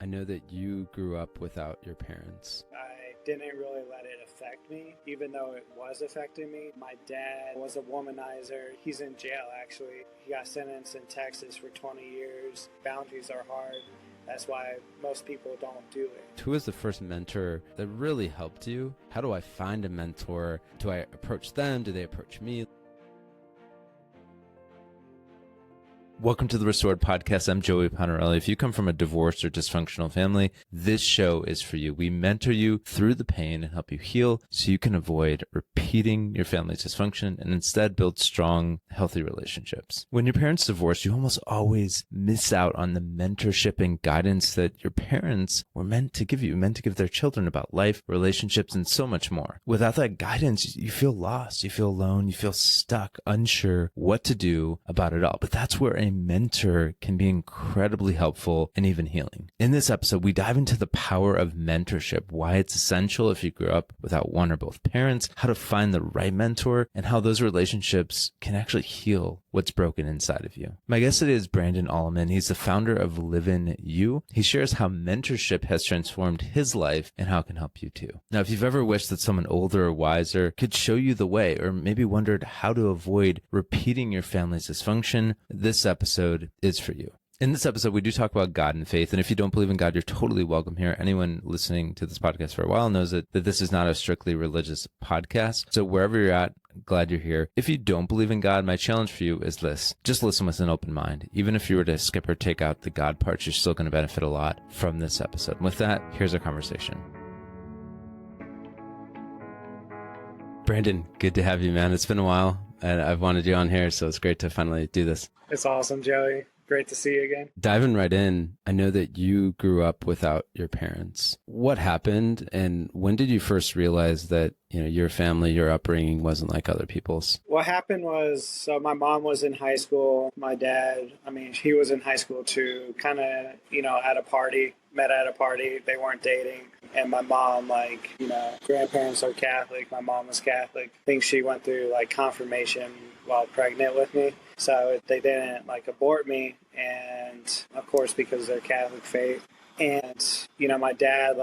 I know that you grew up without your parents. I didn't really let it affect me, even though it was affecting me. My dad was a womanizer. He's in jail, actually. He got sentenced in Texas for 20 years. Boundaries are hard. That's why most people don't do it. Who was the first mentor that really helped you? How do I find a mentor? Do I approach them? Do they approach me? Welcome to the Restored Podcast. I'm Joey Ponarelli. If you come from a divorced or dysfunctional family, this show is for you. We mentor you through the pain and help you heal so you can avoid repeating your family's dysfunction and instead build strong, healthy relationships. When your parents divorce, you almost always miss out on the mentorship and guidance that your parents were meant to give you, meant to give their children about life, relationships, and so much more. Without that guidance, you feel lost, you feel alone, you feel stuck, unsure what to do about it all. But that's where a mentor can be incredibly helpful and even healing. In this episode, we dive into the power of mentorship, why it's essential if you grew up without one or both parents, how to find the right mentor, and how those relationships can actually heal what's broken inside of you. My guest today is Brandon Allaman. He's the founder of Live in You. He shares how mentorship has transformed his life and how it can help you too. Now, if you've ever wished that someone older or wiser could show you the way, or maybe wondered how to avoid repeating your family's dysfunction, this episode is for you. In this episode, we do talk about God and faith. And if you don't believe in God, you're totally welcome here. Anyone listening to this podcast for a while knows that this is not a strictly religious podcast. So wherever you're at, glad you're here. If you don't believe in God, my challenge for you is this. Just listen with an open mind. Even if you were to skip or take out the God parts, you're still going to benefit a lot from this episode. And with that, here's our conversation. Brandon, good to have you, man. It's been a while and I've wanted you on here, so it's great to finally do this. It's awesome, Joey. Great to see you again. Diving right in, I know that you grew up without your parents. What happened, and when did you first realize that, your family, your upbringing wasn't like other people's? What happened was, so my mom was in high school. My dad, he was in high school too, kind of, at a party, met at a party. They weren't dating. And my mom, grandparents are Catholic. My mom was Catholic. I think she went through confirmation while pregnant with me. So they didn't abort me. And of course, because they're Catholic faith. And, my dad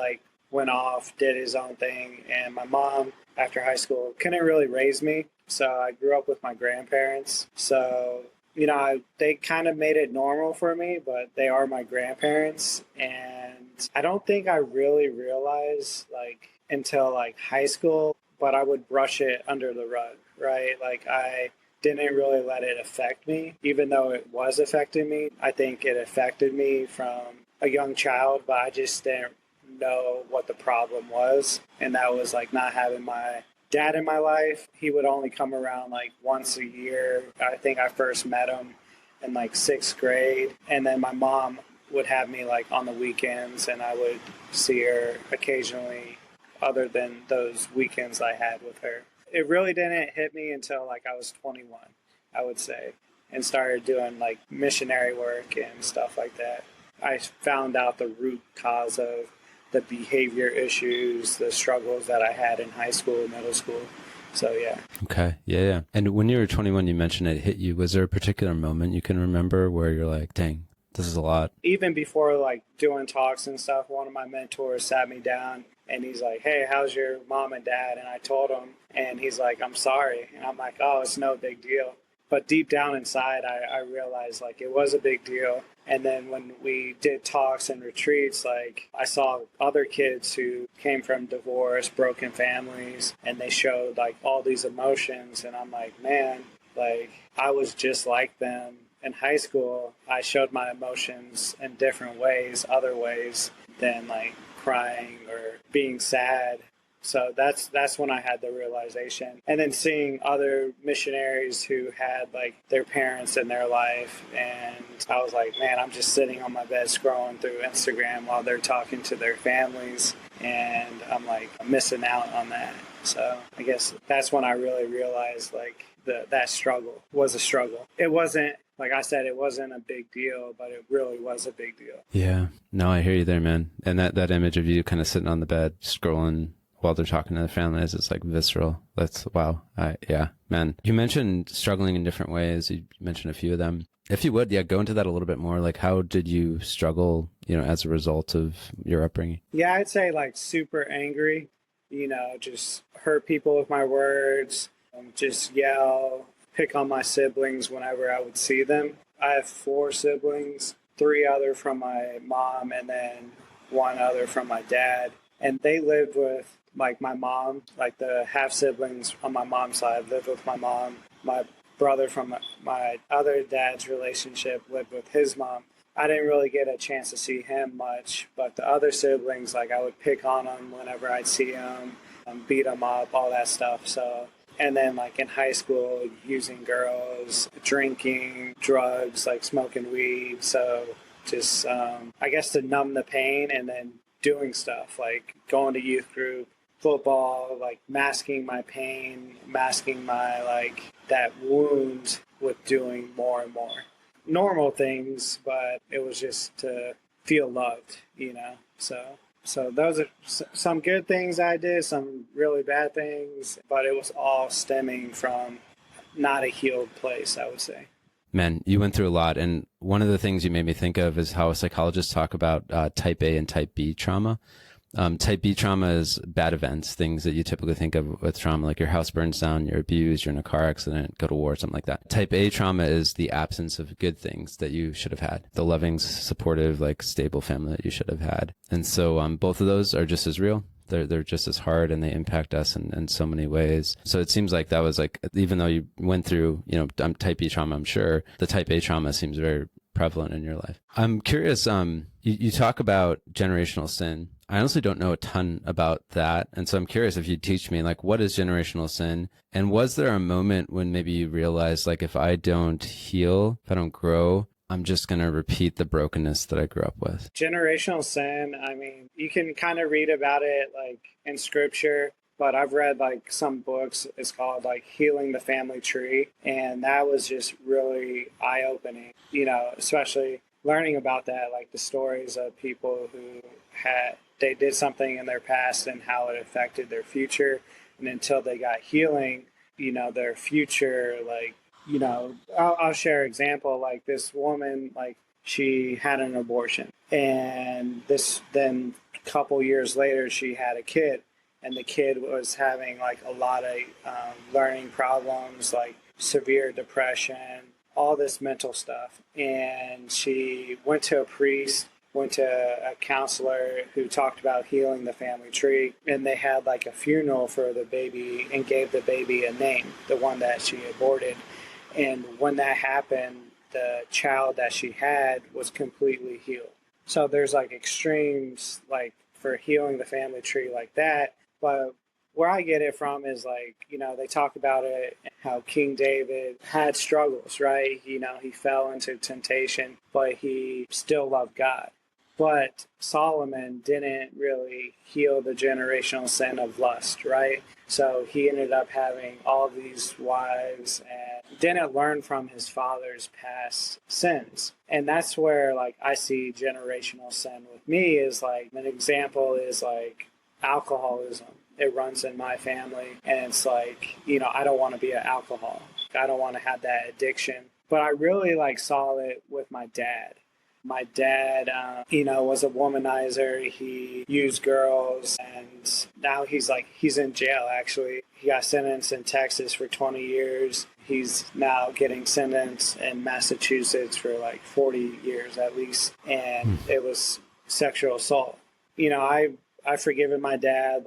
went off, did his own thing. And my mom, after high school, couldn't really raise me. So I grew up with my grandparents. So, they kind of made it normal for me, but they are my grandparents. And I don't think I really realized until high school, but I would brush it under the rug, right? I didn't really let it affect me, even though it was affecting me. I think it affected me from a young child, but I just didn't know what the problem was. And that was not having my dad in my life. He would only come around once a year. I think I first met him in sixth grade. And then my mom would have me on the weekends, and I would see her occasionally other than those weekends I had with her. It really didn't hit me until I was 21, I would say, and started doing missionary work and stuff like that. I found out the root cause of the behavior issues, the struggles that I had in high school, middle school. So, yeah. Okay. Yeah. And when you were 21, you mentioned it hit you. Was there a particular moment you can remember where you're like, dang, this is a lot? Even before doing talks and stuff, one of my mentors sat me down and he's like, hey, how's your mom and dad? And I told him, and he's like, I'm sorry. And I'm like, oh, it's no big deal. But deep down inside, I realized it was a big deal. And then when we did talks and retreats, I saw other kids who came from divorce, broken families, and they showed all these emotions. And I'm like, man, I was just like them. In high school, I showed my emotions in different ways, other ways than crying or being sad. So that's when I had the realization. And then seeing other missionaries who had their parents in their life, and I was like, man, I'm just sitting on my bed scrolling through Instagram while they're talking to their families, and I'm missing out on that. So I guess that's when I really realized that struggle was a struggle. It wasn't, like I said, it wasn't a big deal, but it really was a big deal. Yeah. No, I hear you there, man. And that image of you kind of sitting on the bed scrolling while they're talking to the families, it's visceral. That's wow. Yeah, man. You mentioned struggling in different ways. You mentioned a few of them. If you would, go into that a little bit more. How did you struggle as a result of your upbringing? Yeah, I'd say like super angry, just hurt people with my words, just yell, pick on my siblings whenever I would see them. I have 4 siblings, 3 other from my mom, and then 1 other from my dad. And they lived with like my mom, like the half siblings on my mom's side lived with my mom. My brother from my other dad's relationship lived with his mom. I didn't really get a chance to see him much, but the other siblings, like I would pick on them whenever I'd see them, beat them up, all that stuff. So, and then like in high school, using girls, drinking, drugs, like smoking weed. So just, I guess to numb the pain, and then doing stuff like going to youth group, football, like masking my pain, masking my like that wound with doing more and more normal things, but it was just to feel loved, So those are some good things I did, some really bad things, but it was all stemming from not a healed place, I would say. Man, you went through a lot. And one of the things you made me think of is how psychologists talk about type A and type B trauma. Type B trauma is bad events, things that you typically think of with trauma, like your house burns down, you're abused, you're in a car accident, go to war, something like that. Type A trauma is the absence of good things that you should have had, the loving, supportive, like stable family that you should have had. And so both of those are just as real. They're just as hard, and they impact us in so many ways. So it seems like that was like, even though you went through, type B trauma, I'm sure the type A trauma seems very prevalent in your life. I'm curious, you talk about generational sin. I honestly don't know a ton about that. And so I'm curious if you'd teach me, like, what is generational sin? And was there a moment when maybe you realized, like, if I don't heal, if I don't grow, I'm just going to repeat the brokenness that I grew up with? Generational sin, I mean, you can kind of read about it like in scripture, but I've read like some books. It's called like Healing the Family Tree. And that was just really eye-opening, especially learning about that, like the stories of people who they did something in their past and how it affected their future. And until they got healing, their future, like, I'll share an example. Like this woman, like she had an abortion, and then a couple years later, she had a kid, and the kid was having like a lot of learning problems, like severe depression, all this mental stuff. And she went to a priest, went to a counselor who talked about healing the family tree, and they had like a funeral for the baby and gave the baby a name, the one that she aborted. And when that happened, the child that she had was completely healed. So there's like extremes like for healing the family tree like that. But where I get it from is like, they talk about it, how King David had struggles, right? He fell into temptation, but he still loved God. But Solomon didn't really heal the generational sin of lust, right? So he ended up having all these wives and didn't learn from his father's past sins. And that's where like I see generational sin with me is like an example is like alcoholism. It runs in my family, and it's like, I don't want to be an alcoholic. I don't want to have that addiction. But I really like saw it with my dad. My dad, was a womanizer. He used girls, and now he's in jail, actually. He got sentenced in Texas for 20 years. He's now getting sentenced in Massachusetts for like 40 years at least. And it was sexual assault. I've forgiven my dad.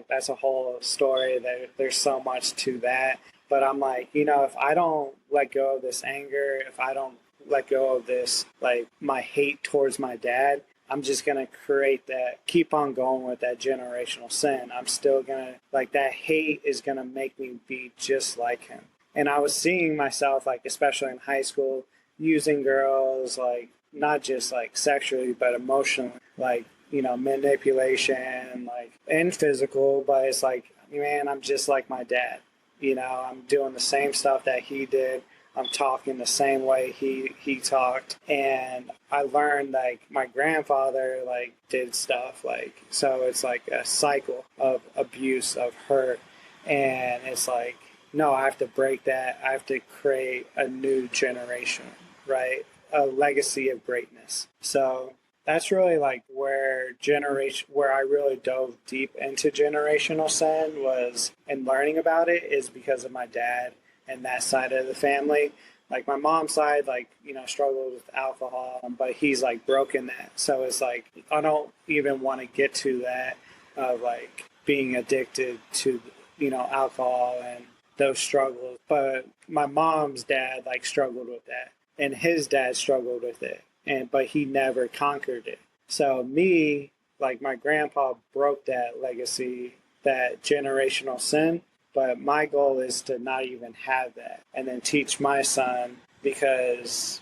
That's a whole story. There's so much to that. But I'm like, if I don't let go of this anger, if I don't let go of this, like my hate towards my dad, I'm just going to keep on going with that generational sin. I'm still going to, like, that hate is going to make me be just like him. And I was seeing myself, like, especially in high school, using girls, like, not just like sexually, but emotionally, like, manipulation, like, and physical, but it's like, man, I'm just like my dad. I'm doing the same stuff that he did. I'm talking the same way he talked. And I learned, like, my grandfather, like, did stuff, like, so it's like a cycle of abuse, of hurt. And it's like, no, I have to break that. I have to create a new generation, right? A legacy of greatness. So that's really like where I really dove deep into generational sin was, and learning about it is because of my dad and that side of the family. Like my mom's side, like, struggled with alcohol, but he's like broken that. So it's like, I don't even want to get to that of like being addicted to, alcohol and those struggles. But my mom's dad like struggled with that, and his dad struggled with it, but he never conquered it. So me, like my grandpa broke that legacy, that generational sin. But my goal is to not even have that, and then teach my son, because,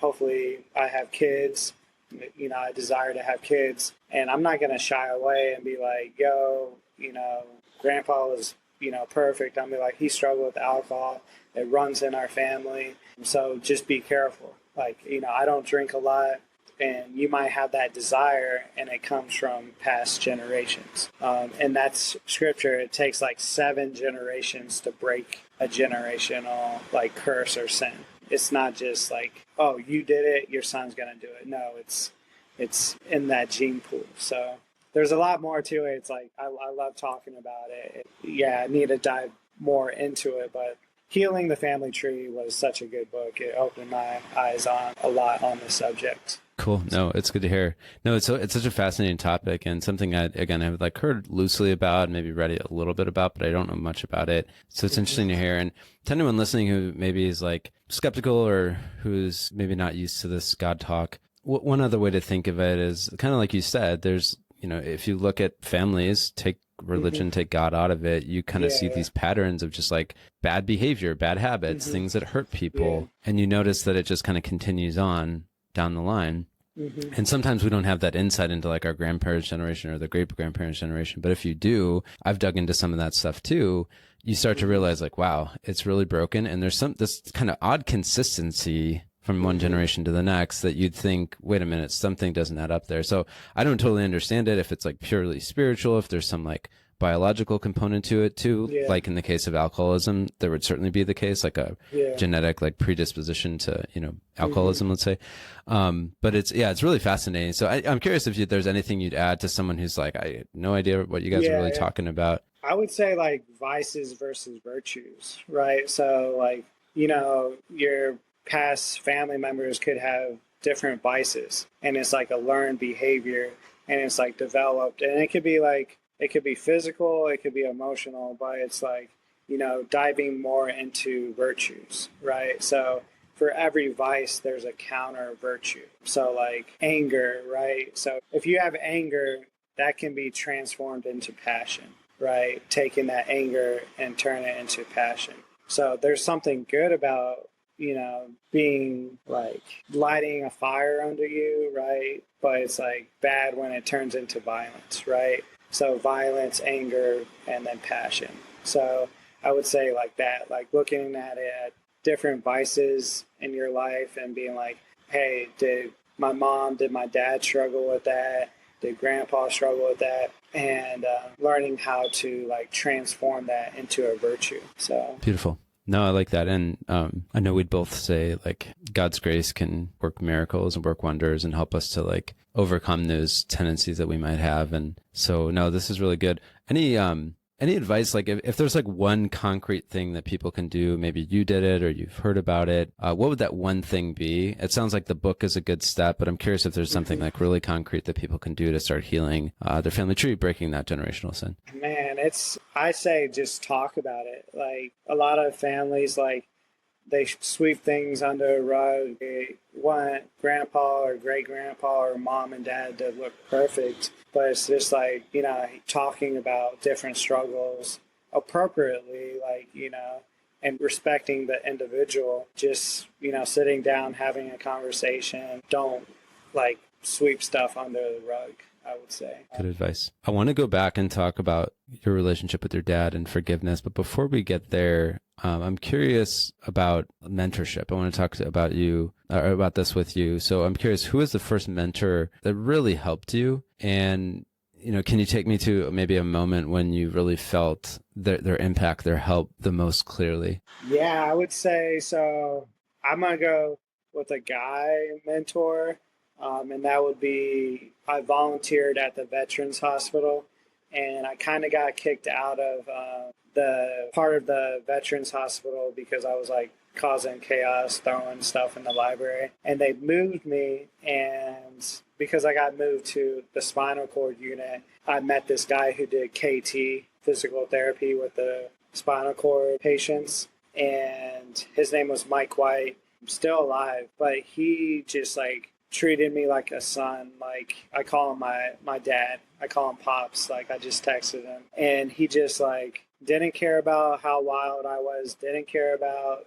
hopefully I have kids, I desire to have kids, and I'm not going to shy away and be like, yo, grandpa was, perfect. I'm like, he struggled with alcohol. It runs in our family. So just be careful. Like, I don't drink a lot. And you might have that desire, and it comes from past generations. And that's scripture. It takes like 7 generations to break a generational like curse or sin. It's not just like, oh, you did it, your son's going to do it. No, it's in that gene pool. So there's a lot more to it. It's like, I love talking about it. I need to dive more into it, but Healing the Family Tree was such a good book. It opened my eyes on a lot on the subject. Cool. No, it's good to hear. No, it's such a fascinating topic, and something I've like heard loosely about, maybe read a little bit about, but I don't know much about it. So it's interesting to hear. And to anyone listening who maybe is like skeptical or who's maybe not used to this God talk, one other way to think of it is kind of like you said, there's, if you look at families, take religion, take God out of it, you kind of see these patterns of just like bad behavior, bad habits, things that hurt people. And you notice that it just kind of continues on down the line. And sometimes we don't have that insight into like our grandparents' generation or the great grandparents' generation. But if you do, I've dug into some of that stuff too. You start to realize like, wow, it's really broken. And there's this kind of odd consistency from one generation to the next that you'd think, wait a minute, something doesn't add up there. So I don't totally understand it. If it's like purely spiritual, if there's some like biological component to it too, like in the case of alcoholism, there would certainly be the case, like a genetic like predisposition to, alcoholism, let's say. But it's really fascinating. So I'm curious if there's anything you'd add to someone who's like, I had no idea what you guys are really talking about. I would say like vices versus virtues, right? So like, your past family members could have different vices, and it's like a learned behavior, and it's like developed, and it could be physical, it could be emotional, but it's like, diving more into virtues, right? So for every vice, there's a counter virtue. So like anger, right? So if you have anger, that can be transformed into passion, right? Taking that anger and turn it into passion. So there's something good about, being like lighting a fire under you, right? But it's like bad when it turns into violence, right? So violence, anger, and then passion. So I would say like that, like looking at it at different vices in your life and being like, hey, did my dad struggle with that? Did grandpa struggle with that? And learning how to like transform that into a virtue. So beautiful. No, I like that. And I know we'd both say like God's grace can work miracles and work wonders and help us to like overcome those tendencies that we might have. And so, no, this is really good. Any advice, like if there's like one concrete thing that people can do, maybe you did it or you've heard about it, what would that one thing be? It sounds like the book is a good step, but I'm curious if there's something like really concrete that people can do to start healing their family tree, breaking that generational sin. Man, I say just talk about it. Like a lot of families, like they sweep things under a rug. They want grandpa or great grandpa or mom and dad to look perfect. But it's just like, talking about different struggles appropriately, like, and respecting the individual, just, sitting down, having a conversation. Don't like sweep stuff under the rug, I would say. Good advice. I want to go back and talk about your relationship with your dad and forgiveness. But before we get there, I'm curious about mentorship. I want to talk about you, about this with you. So I'm curious, who was the first mentor that really helped you? And, can you take me to maybe a moment when you really felt their impact, their help the most clearly? Yeah, I would say so. I'm going to go with a guy mentor. And that would be, I volunteered at the Veterans Hospital, and I kind of got kicked out of the part of the Veterans Hospital because I was like causing chaos, throwing stuff in the library. And they moved me, and because I got moved to the spinal cord unit, I met this guy who did KT, physical therapy, with the spinal cord patients. And his name was Mike White. I'm still alive, but he just like treated me like a son. Like, I call him my dad. I call him Pops. Like, I just texted him. And he just like didn't care about how wild I was, didn't care about,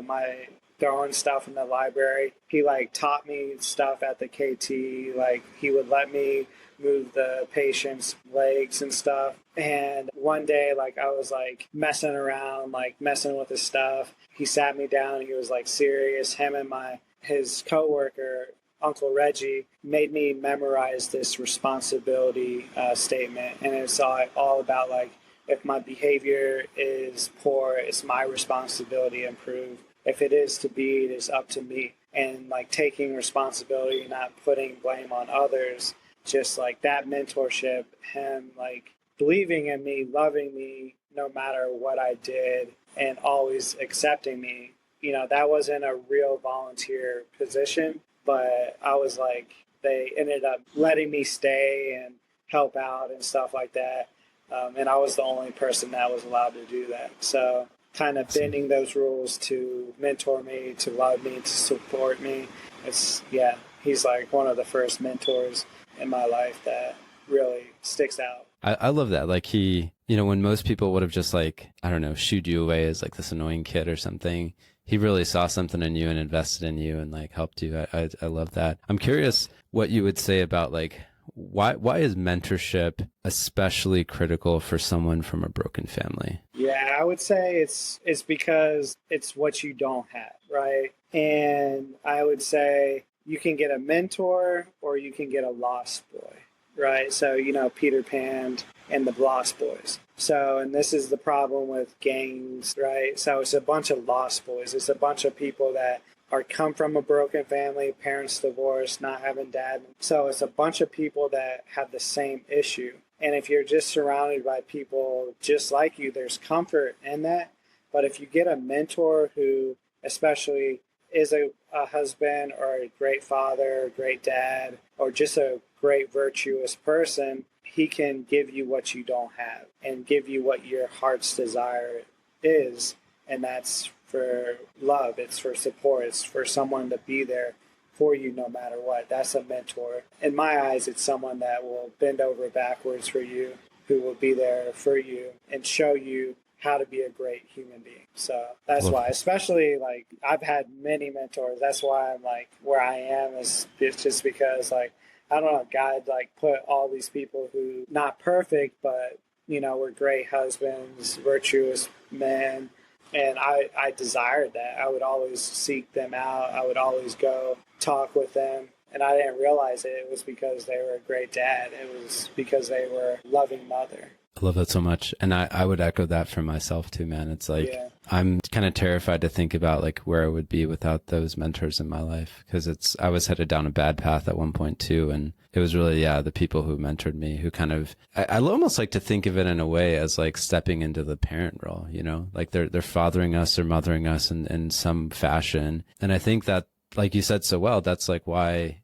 my throwing stuff in the library. He like taught me stuff at the KT. Like, he would let me move the patient's legs and stuff. And one day, like, I was like messing around, like messing with his stuff. He sat me down. He was like serious. Him and his coworker, Uncle Reggie, made me memorize this responsibility statement. And it's all about like, if my behavior is poor, it's my responsibility to improve. If it is to be, it is up to me. And like taking responsibility, not putting blame on others. Just like that mentorship, him like believing in me, loving me no matter what I did, and always accepting me. That wasn't a real volunteer position, but I was like, they ended up letting me stay and help out and stuff like that. And I was the only person that was allowed to do that. So kind of bending those rules to mentor me, to love me, to support me. He's like one of the first mentors in my life that really sticks out. I love that. Like when most people would have just like, I don't know, shooed you away as like this annoying kid or something, he really saw something in you and invested in you and like helped you. I love that. I'm curious what you would say about like, why is mentorship especially critical for someone from a broken family? Yeah, I would say it's because it's what you don't have, right? And I would say you can get a mentor or you can get a lost boy, right? So, Peter Pan and the Lost Boys. So, and this is the problem with gangs, right? So it's a bunch of lost boys. It's a bunch of people that come from a broken family, parents divorced, not having dad. So it's a bunch of people that have the same issue. And if you're just surrounded by people just like you, there's comfort in that. But if you get a mentor who especially is a husband or a great father, a great dad, or just a great virtuous person, he can give you what you don't have and give you what your heart's desire is. And that's for love, it's for support, it's for someone to be there for you no matter what. That's a mentor. In my eyes, it's someone that will bend over backwards for you, who will be there for you and show you how to be a great human being. So that's why, especially like I've had many mentors. That's why I'm like where I am it's just because like, I don't know, God like put all these people who not perfect, but were great husbands, virtuous men. And I desired that. I would always seek them out. I would always go talk with them. And I didn't realize it. It was because they were a great dad. It was because they were a loving mother. I love that so much. And I would echo that for myself too, man. It's like, I'm kind of terrified to think about like where I would be without those mentors in my life. Cause I was headed down a bad path at one point too. And it was really, the people who mentored me who kind of, I almost like to think of it in a way as like stepping into the parent role, like they're fathering us or mothering us in some fashion. And I think that, like you said so well, that's like why,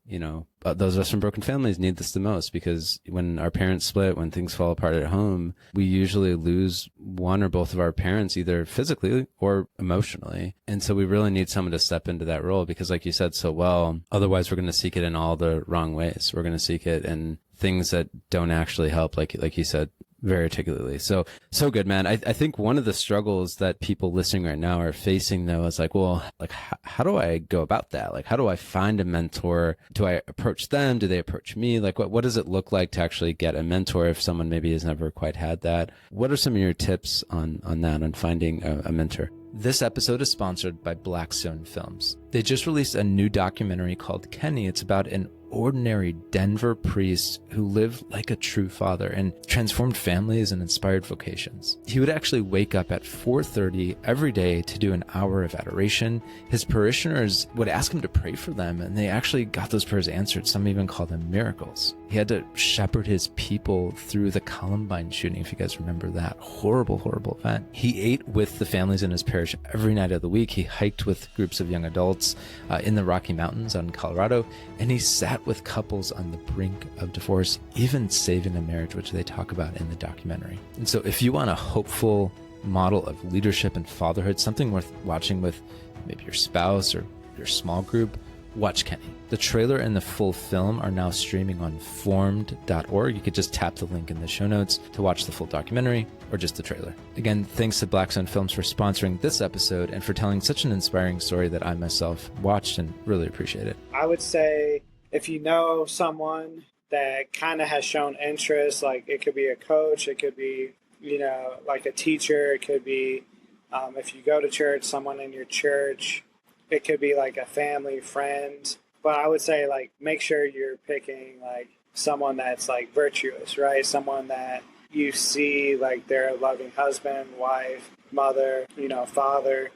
those of us from broken families need this the most, because when our parents split, when things fall apart at home, we usually lose one or both of our parents, either physically or emotionally. And so we really need someone to step into that role, because like you said so well, otherwise we're going to seek it in all the wrong ways. We're going to seek it in things that don't actually help, like you said very articulately. So good, man. I think one of the struggles that people listening right now are facing though is like, well, like how do I go about that? Like, how do I find a mentor? Do I approach them? Do they approach me? Like what does it look like to actually get a mentor if someone maybe has never quite had that? What are some of your tips on that, on finding a mentor? This episode is sponsored by Blackstone Films. They just released a new documentary called Kenny. It's about an ordinary Denver priest who lived like a true father and transformed families and inspired vocations. He would actually wake up at 4:30 every day to do an hour of adoration. His parishioners would ask him to pray for them, and they actually got those prayers answered. Some even call them miracles. He had to shepherd his people through the Columbine shooting, if you guys remember that horrible, horrible event. He ate with the families in his parish every night of the week. He hiked with groups of young adults in the Rocky Mountains out in Colorado, and he sat with couples on the brink of divorce, even saving a marriage, which they talk about in the documentary. And so if you want a hopeful model of leadership and fatherhood, something worth watching with maybe your spouse or your small group, watch Kenny. The trailer and the full film are now streaming on formed.org. You could just tap the link in the show notes to watch the full documentary or just the trailer. Again, thanks to Blackstone Films for sponsoring this episode and for telling such an inspiring story that I myself watched and really appreciate it. I would say if you know someone that kind of has shown interest, like it could be a coach, it could be, like a teacher, it could be, if you go to church, someone in your church, it could be like a family, friend. But I would say, like, make sure you're picking, like, someone that's, like, virtuous, right? Someone that you see, like, they're a loving husband, wife, mother, father,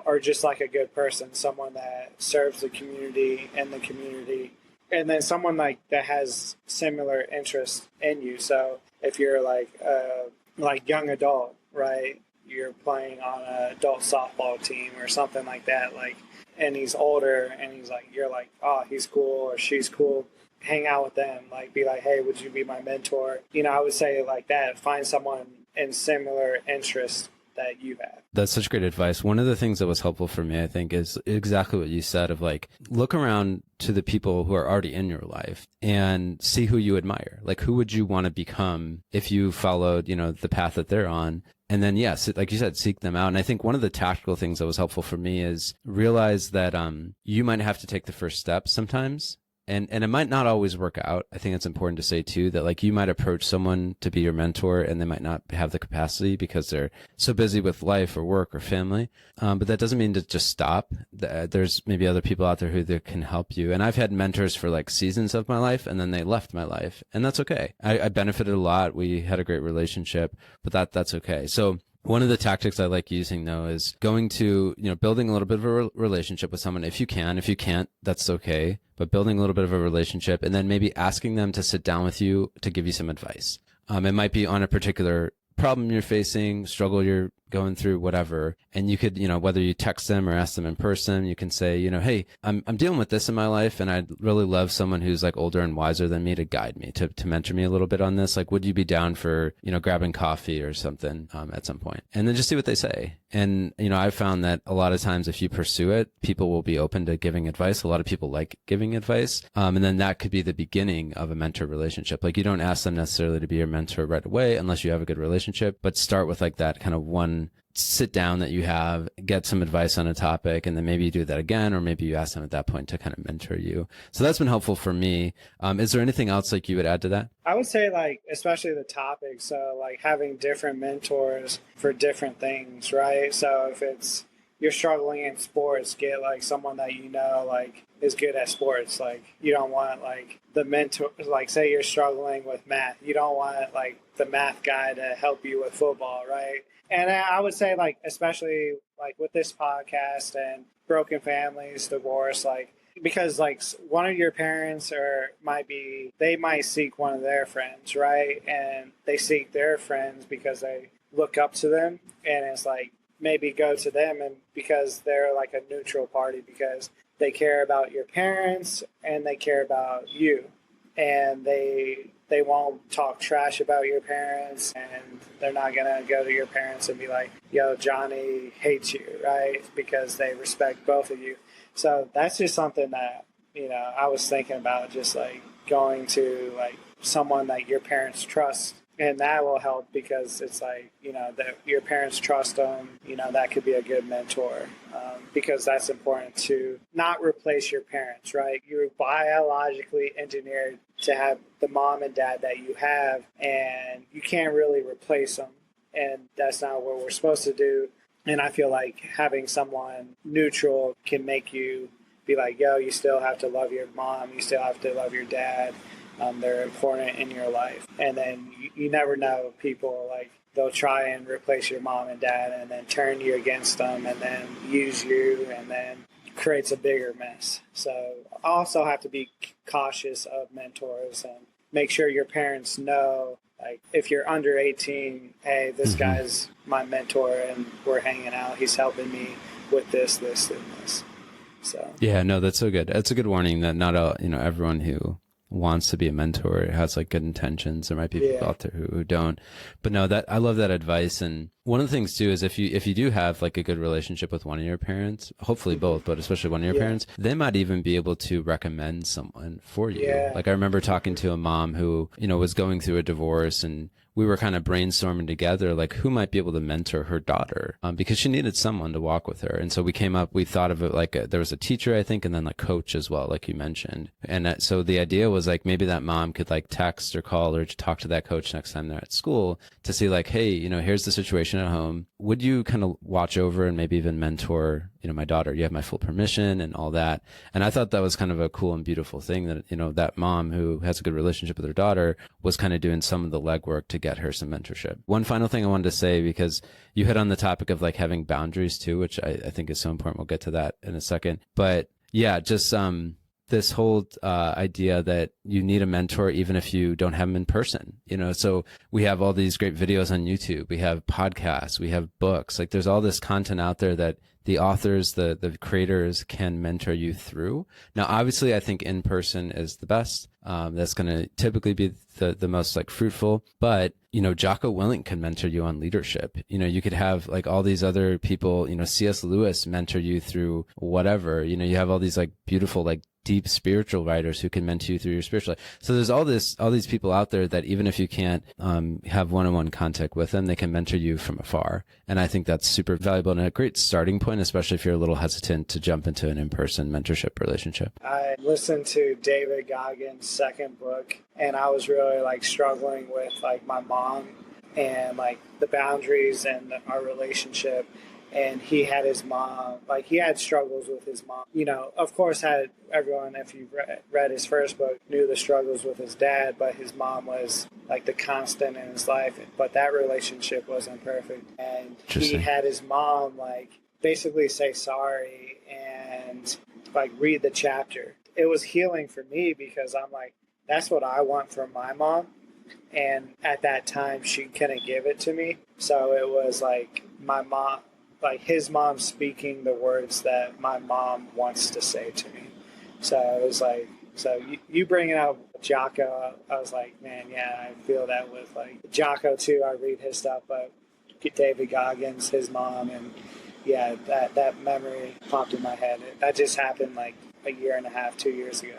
or just, like, a good person, someone that serves the community and the community. And then someone, like, that has similar interests in you. So if you're, like young adult, right? You're playing on an adult softball team or something like that, like, and he's older and he's like, you're like, oh, he's cool or she's cool. Hang out with them, like, be like, hey, would you be my mentor? I would say like that, find someone in similar interests that you have. That's such great advice. One of the things that was helpful for me, I think, is exactly what you said of like, look around to the people who are already in your life and see who you admire. Like, who would you want to become if you followed, the path that they're on? And then, yes, like you said, seek them out. And I think one of the tactical things that was helpful for me is realize that you might have to take the first step sometimes. And it might not always work out. I think it's important to say too that like you might approach someone to be your mentor and they might not have the capacity because they're so busy with life or work or family. But that doesn't mean to just stop. There's maybe other people out there who can help you. And I've had mentors for like seasons of my life and then they left my life, and that's okay. I benefited a lot. We had a great relationship, but that's okay. So one of the tactics I like using, though, is going to, building a little bit of a relationship with someone if you can. If you can't, that's okay. But building a little bit of a relationship and then maybe asking them to sit down with you to give you some advice. It might be on a particular problem you're facing, struggle you're going through, whatever. And you could, whether you text them or ask them in person, you can say, hey, I'm dealing with this in my life and I'd really love someone who's like older and wiser than me to guide me, to mentor me a little bit on this. Like, would you be down for, grabbing coffee or something at some point? And then just see what they say. And, I've found that a lot of times if you pursue it, people will be open to giving advice. A lot of people like giving advice. And then that could be the beginning of a mentor relationship. Like, you don't ask them necessarily to be your mentor right away unless you have a good relationship, but start with like that kind of one sit down that you have, get some advice on a topic, and then maybe you do that again, or maybe you ask them at that point to kind of mentor you. So that's been helpful for me. Is there anything else like you would add to that? I would say like, especially the topic. So like having different mentors for different things, right? So if it's, you're struggling in sports, get like someone that like is good at sports. Like you don't want like the mentor, like say you're struggling with math. You don't want like the math guy to help you with football, right? And I would say, like, especially, like, with this podcast and broken families, divorce, like, because, like, one of your parents they might seek one of their friends, right? And they seek their friends because they look up to them. And it's, like, maybe go to them and because they're, like, a neutral party because they care about your parents and they care about you. And they won't talk trash about your parents, and they're not going to go to your parents and be like, yo, Johnny hates you, right? Because they respect both of you. So that's just something that, I was thinking about, just like going to like someone that your parents trust. And that will help because it's like, that your parents trust them, that could be a good mentor because that's important to not replace your parents, right? You're biologically engineered to have the mom and dad that you have, and you can't really replace them. And that's not what we're supposed to do. And I feel like having someone neutral can make you be like, yo, you still have to love your mom. You still have to love your dad. They're important in your life. And then you never know, people like they'll try and replace your mom and dad and then turn you against them and then use you and then creates a bigger mess. So also have to be cautious of mentors and make sure your parents know, like if you're under 18, hey, this guy's my mentor and we're hanging out. He's helping me with this, this, and this. So yeah, no, that's so good. That's a good warning that not everyone who wants to be a mentor has like good intentions. There might be people out there who don't, but no, that I love that advice. And one of the things too is if you do have like a good relationship with one of your parents, hopefully both, but especially one of your parents, they might even be able to recommend someone for you. Like I remember talking to a mom who, was going through a divorce, and we were kind of brainstorming together, like who might be able to mentor her daughter, because she needed someone to walk with her. And so we thought of it like there was a teacher, I think, and then like coach as well, like you mentioned. And so the idea was like maybe that mom could like text or call or talk to that coach next time they're at school to see like, hey, here's the situation at home. Would you kind of watch over and maybe even mentor, my daughter? You have my full permission and all that. And I thought that was kind of a cool and beautiful thing that, that mom who has a good relationship with her daughter was kind of doing some of the legwork to get her some mentorship. One final thing I wanted to say, because you hit on the topic of like having boundaries too, which I think is so important. We'll get to that in a second. But yeah, just, this whole idea that you need a mentor even if you don't have them in person, so we have all these great videos on YouTube, we have podcasts, we have books, like there's all this content out there that the authors, the creators can mentor you through. Now, obviously, I think in person is the best. That's going to typically be the most like fruitful, but Jocko Willink can mentor you on leadership. You could have like all these other people, C.S. Lewis mentor you through whatever, you have all these like beautiful, like deep spiritual writers who can mentor you through your spiritual life. So there's all these people out there that even if you can't have one-on-one contact with them, they can mentor you from afar. And I think that's super valuable and a great starting point, especially if you're a little hesitant to jump into an in-person mentorship relationship. I listened to David Goggins' second book, and I was really like struggling with like my mom and like the boundaries and our relationship. And he had his mom, like he had struggles with his mom. Of course, had everyone, if you read his first book, knew the struggles with his dad, but his mom was like the constant in his life. But that relationship wasn't perfect. And he had his mom like basically say sorry and like read the chapter. It was healing for me because I'm like, that's what I want from my mom. And at that time, she couldn't give it to me. So it was like my mom, like his mom speaking the words that my mom wants to say to me. So it was like, so you bringing out Jocko, I was like, man, yeah, I feel that with like Jocko too. I read his stuff, but David Goggins, his mom, and yeah, that memory popped in my head. That just happened like a year and a half, 2 years ago.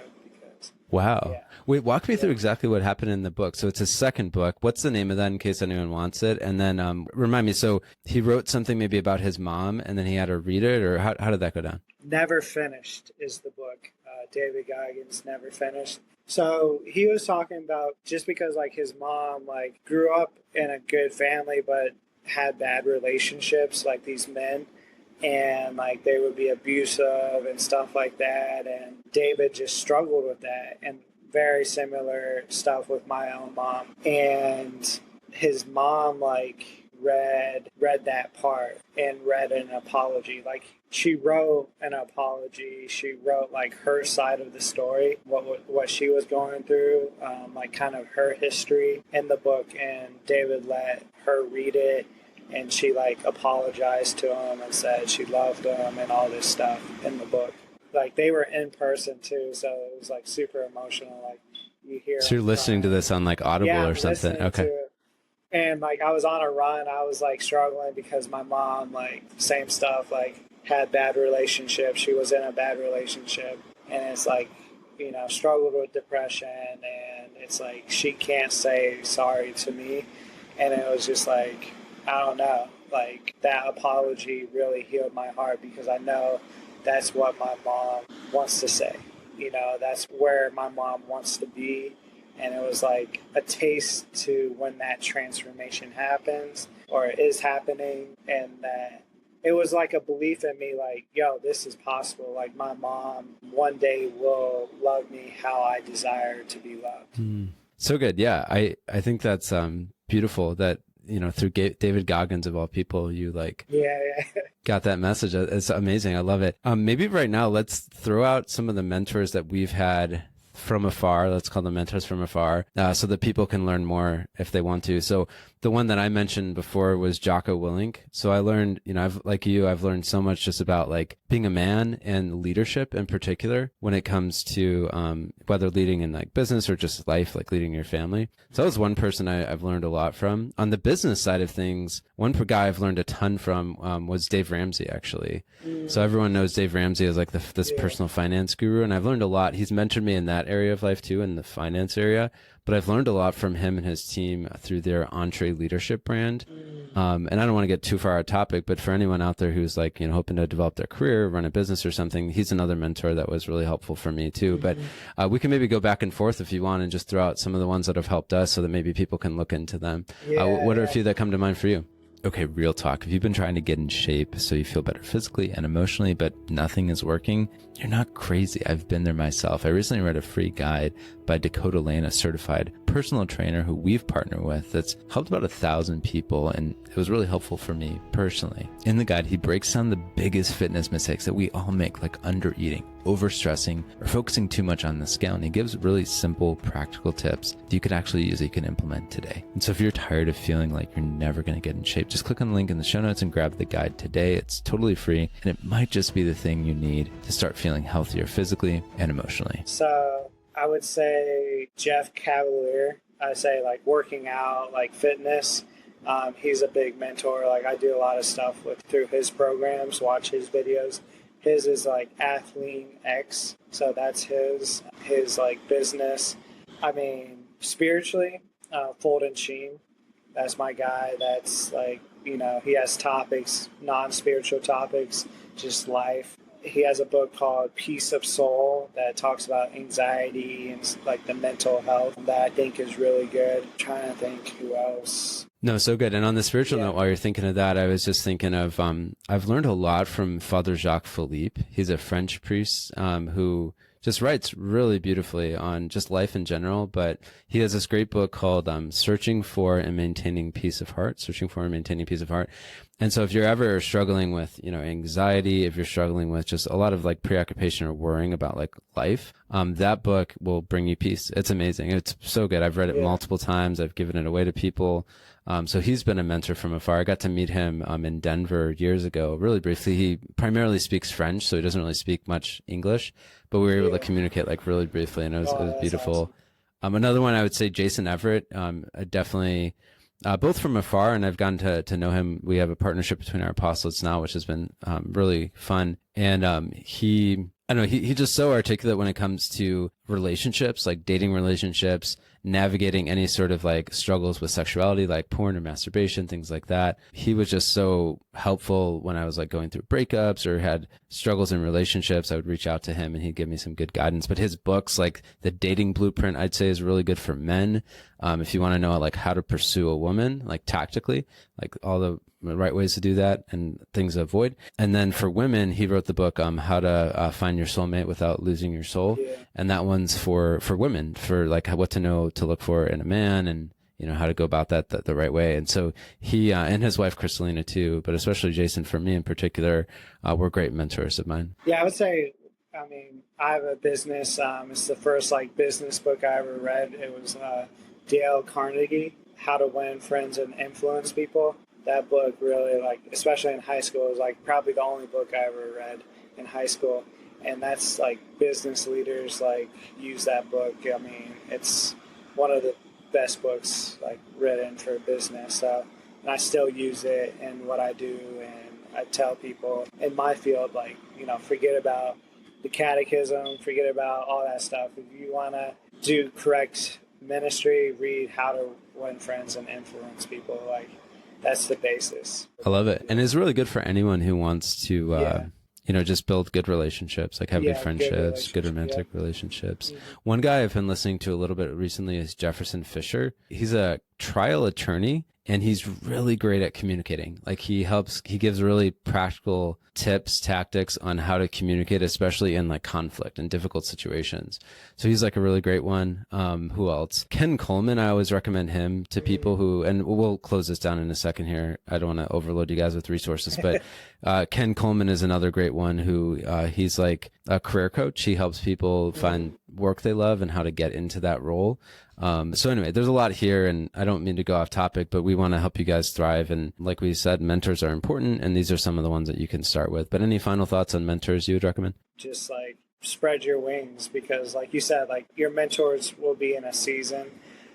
Wow. Yeah. Wait, walk me through exactly what happened in the book. So it's his second book. What's the name of that in case anyone wants it? And then remind me, so he wrote something maybe about his mom and then he had her read it, or how did that go down? Never Finished is the book. David Goggins, Never Finished. So he was talking about just because like his mom like grew up in a good family but had bad relationships, like these men, and like they would be abusive and stuff like that, and David just struggled with that, and very similar stuff with my own mom. And his mom like read that part and read an apology. Like she wrote an apology, she wrote like her side of the story, what she was going through, like kind of her history in the book, and David let her read it. And she like apologized to him and said she loved him and all this stuff in the book. Like they were in person too, so it was like super emotional. Like you hear. So you're listening to this on like Audible or something? Okay. And like I was on a run. I was like struggling because my mom, like same stuff, like had bad relationships. She was in a bad relationship, and it's like struggled with depression, and it's like she can't say sorry to me, and it was just like. I don't know, like that apology really healed my heart because I know that's what my mom wants to say. That's where my mom wants to be. And it was like a taste to when that transformation happens or is happening, and that it was like a belief in me, like, yo, this is possible. Like my mom one day will love me how I desire to be loved. So good. Yeah. I think that's beautiful that, through David Goggins of all people, you got that message. It's amazing. I love it. Maybe right now, let's throw out some of the mentors that we've had from afar. Let's call them mentors from afar, so that people can learn more if they want to. So the one that I mentioned before was Jocko Willink. So I learned, I've learned so much just about like being a man and leadership in particular when it comes to whether leading in like business or just life, like leading your family. So that was one person I've learned a lot from. On the business side of things, one guy I've learned a ton from was Dave Ramsey, actually. So everyone knows Dave Ramsey as like this personal finance guru, and I've learned a lot. He's mentored me in that area of life too, in the finance area. But I've learned a lot from him and his team through their Entree Leadership brand. And I don't want to get too far off topic, but for anyone out there who's like, hoping to develop their career, run a business or something, he's another mentor that was really helpful for me too. But we can maybe go back and forth if you want and just throw out some of the ones that have helped us so that maybe people can look into them. What are a few that come to mind for you? Okay, real talk. If you've been trying to get in shape so you feel better physically and emotionally, but nothing is working, you're not crazy. I've been there myself. I recently read a free guide by Dakota Lane, a certified personal trainer who we've partnered with that's helped about 1,000 people, and it was really helpful for me personally. In the guide, he breaks down the biggest fitness mistakes that we all make, like under-eating, overstressing, or focusing too much on the scale, and he gives really simple, practical tips that you could actually use that you can implement today. And so if you're tired of feeling like you're never going to get in shape, just click on the link in the show notes and grab the guide today. It's totally free, and it might just be the thing you need to start feeling healthier physically and emotionally. So I would say Jeff Cavalier. I say like working out, like fitness. He's a big mentor. Like I do a lot of stuff through his programs, watch his videos. His is like Athlete X. So that's his like business. I mean, spiritually, Fulton Sheen. That's my guy. That's like, he has topics, non-spiritual topics, just life. He has a book called Peace of Soul that talks about anxiety and like the mental health that I think is really good. I'm trying to think who else. No, so good. And on the spiritual note, while you're thinking of that, I was just thinking of, I've learned a lot from Father Jacques Philippe. He's a French priest who just writes really beautifully on just life in general. But he has this great book called Searching for and Maintaining Peace of Heart. And so if you're ever struggling with, anxiety, if you're struggling with just a lot of like preoccupation or worrying about like life, that book will bring you peace. It's amazing. It's so good. I've read it multiple times. I've given it away to people. So he's been a mentor from afar. I got to meet him in Denver years ago, really briefly. He primarily speaks French, so he doesn't really speak much English, but we were able to communicate like really briefly, and it was beautiful. Awesome. Another one I would say, Jason Everett, definitely. Both from afar, and I've gotten to know him. We have a partnership between our apostolates now, which has been really fun. And he's just so articulate when it comes to relationships, like dating relationships, navigating any sort of like struggles with sexuality, like porn or masturbation, things like that. He was just so helpful when I was like going through breakups or had struggles in relationships. I would reach out to him and he'd give me some good guidance. But his books, like The Dating Blueprint, I'd say is really good for men. If you want to know like how to pursue a woman, like tactically, like all the right ways to do that and things to avoid. And then for women, he wrote the book, How to Find Your Soulmate Without Losing Your Soul. Yeah. And that one's for women, for like what to know to look for in a man and, how to go about that the right way. And so he, and his wife, Kristalina too, but especially Jason, for me in particular, were great mentors of mine. Yeah, I would say, I have a business. It's the first like business book I ever read. It was Dale Carnegie, How to Win Friends and Influence People. That book really, like, especially in high school, is like probably the only book I ever read in high school. And that's like business leaders like use that book. I mean, it's one of the best books like written for business. So, and I still use it in what I do. And I tell people in my field, like, forget about the catechism, forget about all that stuff. If you want to do correct ministry, read How to Win Friends and Influence People. Like, that's the basis. I love it. And it's really good for anyone who wants to, just build good relationships, like have good friendships, good romantic relationships. Mm-hmm. One guy I've been listening to a little bit recently is Jefferson Fisher. He's a trial attorney, and he's really great at communicating. Like he gives really practical tips, tactics on how to communicate, especially in like conflict and difficult situations. So he's like a really great one. Who else? Ken Coleman. I always recommend him to people who, and we'll close this down in a second here. I don't want to overload you guys with resources, but Ken Coleman is another great one who he's like a career coach. He helps people find work they love and how to get into that role. So anyway, there's a lot here, and I don't mean to go off topic, but we want to help you guys thrive. And like we said, mentors are important, and these are some of the ones that you can start with. But any final thoughts on mentors you would recommend? Just like spread your wings, because like you said, like your mentors will be in a season,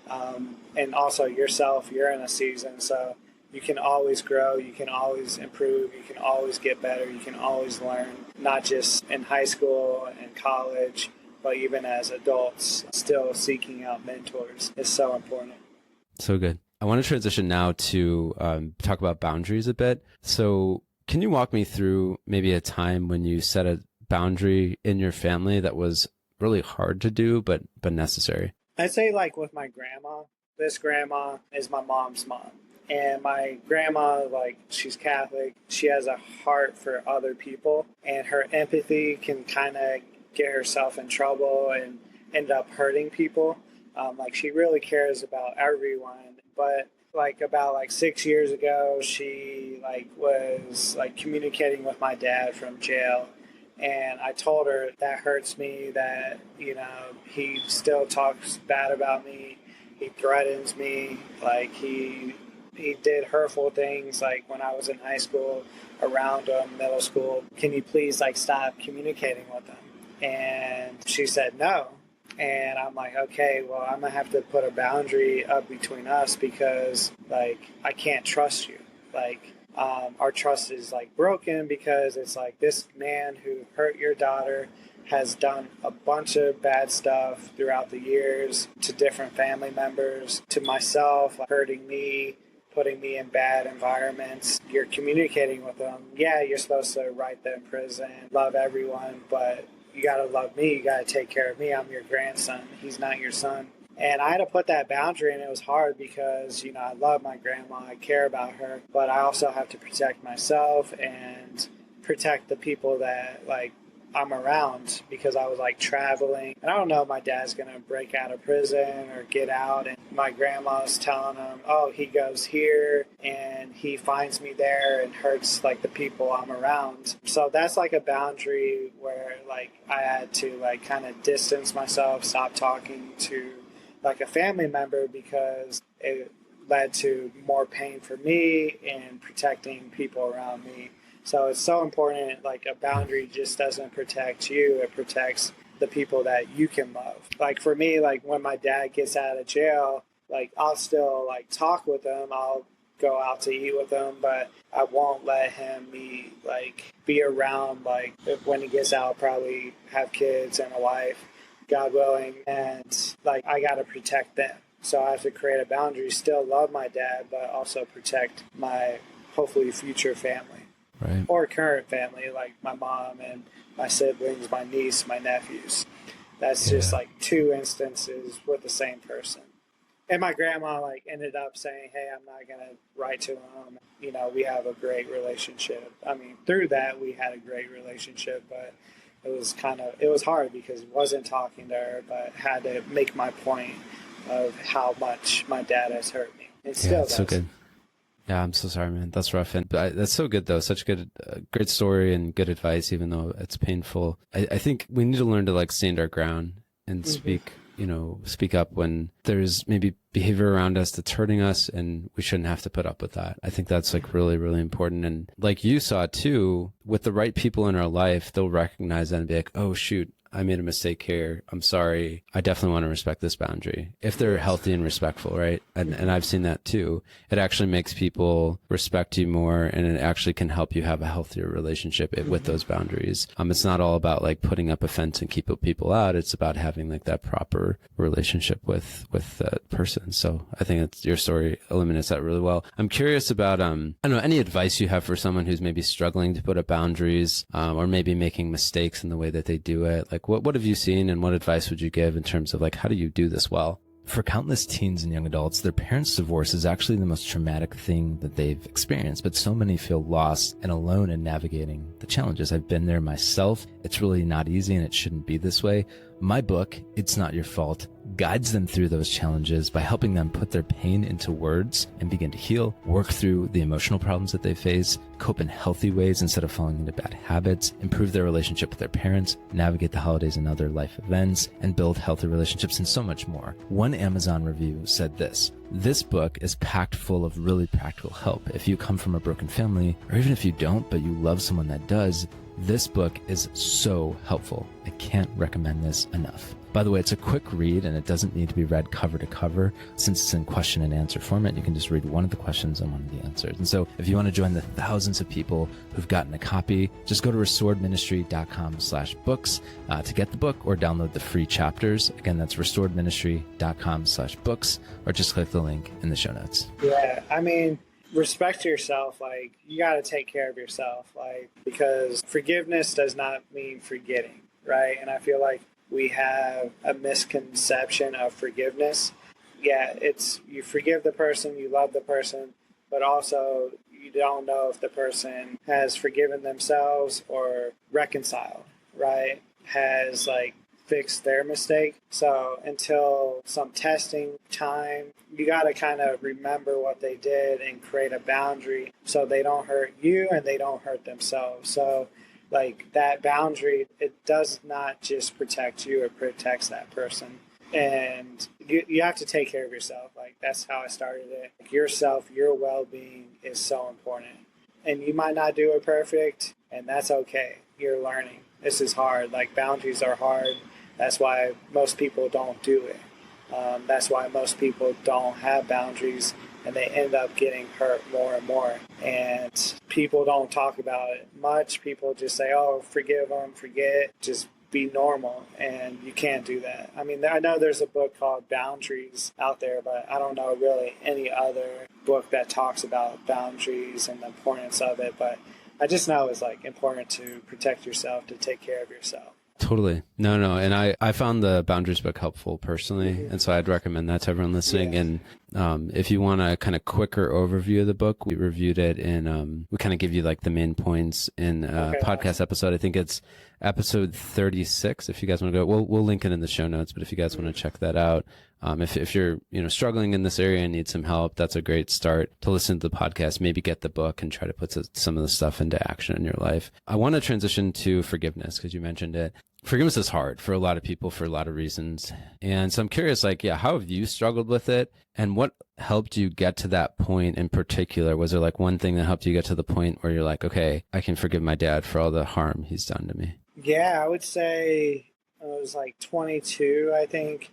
and also yourself, you're in a season. So you can always grow, you can always improve, you can always get better, you can always learn, not just in high school and college, but even as adults. Still seeking out mentors is so important. So good. I want to transition now to talk about boundaries a bit. So can you walk me through maybe a time when you set a boundary in your family that was really hard to do, but necessary? I'd say like with my grandma. This grandma is my mom's mom. And my grandma, like, she's Catholic. She has a heart for other people, and her empathy can kind of get herself in trouble and end up hurting people. Like, she really cares about everyone. But like about like 6 years ago, she like was like communicating with my dad from jail. And I told her that hurts me, that, you know, he still talks bad about me. He threatens me. Like he did hurtful things like when I was in high school, around middle school. Can you please like stop communicating with him? And she said no. And I'm like, okay, well, I'm going to have to put a boundary up between us, because like I can't trust you. Like our trust is like broken, because it's like this man who hurt your daughter has done a bunch of bad stuff throughout the years to different family members, to myself, like hurting me, putting me in bad environments. You're communicating with them. Yeah, you're supposed to write them in prison, love everyone, but you got to love me. You got to take care of me. I'm your grandson. He's not your son. And I had to put that boundary, and it was hard because, you know, I love my grandma. I care about her, but I also have to protect myself and protect the people that, like, I'm around, because I was like traveling, and I don't know if my dad's gonna break out of prison or get out, and my grandma's telling him, oh, he goes here and he finds me there and hurts like the people I'm around. So that's like a boundary where like I had to like kind of distance myself, stop talking to like a family member, because it led to more pain for me in protecting people around me. So it's so important, like a boundary just doesn't protect you, it protects the people that you can love. Like for me, like when my dad gets out of jail, like I'll still like talk with him, I'll go out to eat with him, but I won't let him be around, like when he gets out, probably have kids and a wife, God willing, and like I gotta protect them. So I have to create a boundary, still love my dad, but also protect my hopefully future family. Right. Or current family, like my mom and my siblings, my niece, my nephews. That's just like two instances with the same person. And my grandma like ended up saying, hey, I'm not going to write to him. You know, we have a great relationship. I mean, through that, we had a great relationship, but it was hard because I wasn't talking to her, but had to make my point of how much my dad has hurt me. It still does. So good. Yeah, I'm so sorry, man. That's rough. But that's so good, though. Such good, great story and good advice, even though it's painful. I think we need to learn to like stand our ground and speak up when there's maybe behavior around us that's hurting us, and we shouldn't have to put up with that. I think that's like really, really important. And like you saw too, with the right people in our life, they'll recognize that and be like, oh, shoot, I made a mistake here. I'm sorry. I definitely want to respect this boundary. If they're healthy and respectful, right? And I've seen that too. It actually makes people respect you more, and it actually can help you have a healthier relationship with those boundaries. It's not all about like putting up a fence and keep people out. It's about having like that proper relationship with that person. So I think your story eliminates that really well. I'm curious about, I don't know, any advice you have for someone who's maybe struggling to put up boundaries, or maybe making mistakes in the way that they do it. Like what have you seen, and what advice would you give in terms of like, how do you do this well? For countless teens and young adults, their parents' divorce is actually the most traumatic thing that they've experienced, but so many feel lost and alone in navigating the challenges. I've been there myself. It's really not easy and it shouldn't be this way. My book, It's Not Your Fault, guides them through those challenges by helping them put their pain into words and begin to heal, work through the emotional problems that they face, cope in healthy ways instead of falling into bad habits, improve their relationship with their parents, navigate the holidays and other life events, and build healthy relationships and so much more. One Amazon review said this book is packed full of really practical help. If you come from a broken family, or even if you don't, but you love someone that does, this book is so helpful. I can't recommend this enough. By the way, it's a quick read and it doesn't need to be read cover to cover. Since it's in question and answer format, you can just read one of the questions and one of the answers. And so if you want to join the thousands of people who've gotten a copy, just go to restoredministry.com/books to get the book or download the free chapters. Again, that's restoredministry.com/books, or just click the link in the show notes. Yeah, I mean, respect yourself. Like, you got to take care of yourself, like, because forgiveness does not mean forgetting, right? And I feel like we have a misconception of forgiveness. Yeah, it's you forgive the person, you love the person, but also you don't know if the person has forgiven themselves or reconciled, right? Has like fixed their mistake. So until some testing time, you got to kind of remember what they did and create a boundary so they don't hurt you and they don't hurt themselves. So like that boundary, it does not just protect you, it protects that person. And you have to take care of yourself. Like, that's how I started it. Like, yourself, your well-being is so important. And you might not do it perfect, and that's okay. You're learning. This is hard. Like, boundaries are hard. That's why most people don't do it. That's why most people don't have boundaries, and they end up getting hurt more and more. And people don't talk about it much. People just say, oh, forgive them, forget, just be normal. And you can't do that. I mean, I know there's a book called Boundaries out there, but I don't know really any other book that talks about boundaries and the importance of it. But I just know it's like important to protect yourself, to take care of yourself. Totally. No. And I found the Boundaries book helpful personally. Mm-hmm. And so I'd recommend that to everyone listening. Yes. And if you want a kind of quicker overview of the book, we reviewed it in, we kind of give you like the main points in podcast episode. I think it's episode 36. If you guys want to go, we'll link it in the show notes, but if you guys want to check that out, if you're, struggling in this area and need some help, that's a great start to listen to the podcast, maybe get the book and try to put some of the stuff into action in your life. I want to transition to forgiveness because you mentioned it. Forgiveness is hard for a lot of people for a lot of reasons. And so I'm curious, how have you struggled with it? And what helped you get to that point in particular? Was there like one thing that helped you get to the point where you're like, okay, I can forgive my dad for all the harm he's done to me? Yeah, I would say I was like 22, I think.